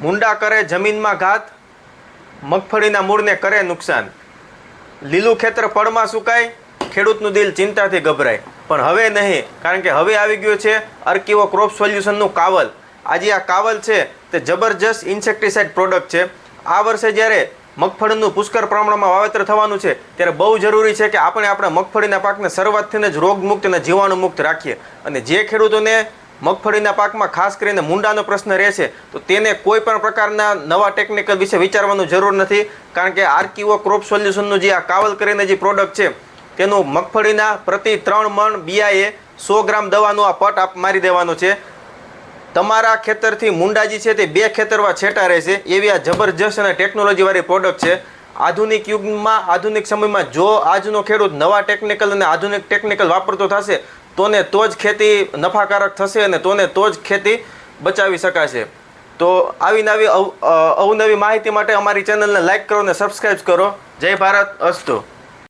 મૂંડા કરે જમીનમાં ઘાત, મગફળીના મૂળને કરે નુકસાન, લીલું ખેતર પળમાં સુકાય, ખેડૂતનું દિલ ચિંતાથી ગભરાય. પણ હવે નહીં, કારણ કે હવે આવી ગયું છે અર્કિવો ક્રોપ સોલ્યુશનનું કાવલ. આજે આ કાવલ છે તે જબરજસ્ત ઇન્સેક્ટિસાઇડ પ્રોડક્ટ છે. આ વર્ષે જ્યારે મગફળીનું પુષ્કળ પ્રમાણમાં વાવેતર થવાનું છે ત્યારે બહુ જરૂરી છે કે આપણે આપણા મગફળીના પાકને શરૂઆતથી જ રોગમુક્ત અને જીવાણુમુક્ત રાખીએ. અને જે ખેડૂતોને મગફળીના પાકમાં ખાસ કરીને મૂંડાનો પ્રશ્ન રહેશે તો તેને કોઈ પણ પ્રકારના નવા ટેકનિકલ વિશે વિચારવાનું જરૂર નથી, કારણ કે આર્કિવો ક્રોપ સોલ્યુશનનું જે આ કાવલ કરીને જે પ્રોડક્ટ છે તેનું મગફળીના પ્રતિ 3 મણ બિયાએ 100 ગ્રામ દવાનો આ પટ મારી દેવાનો છે. તમારા ખેતરથી મૂંડાજી છે તે 2 ખેતરમાં છેટા રહેશે એવી આ જબરજસ્ત અને ટેકનોલોજીવાળી પ્રોડક્ટ છે. આધુનિક યુગમાં, આધુનિક સમયમાં જો આજનો ખેડૂત નવા ટેકનિકલ અને આધુનિક ટેકનિકલ વાપરતો થશે તો જ ખેતી નફાકારક થશે અને તો જ ખેતી બચાવી શકાશે. તો આવી નવી અવનવી માહિતી માટે અમારી ચેનલને લાઇક કરો અને સબસ્ક્રાઈબ કરો. જય ભારત, અસ્તુ.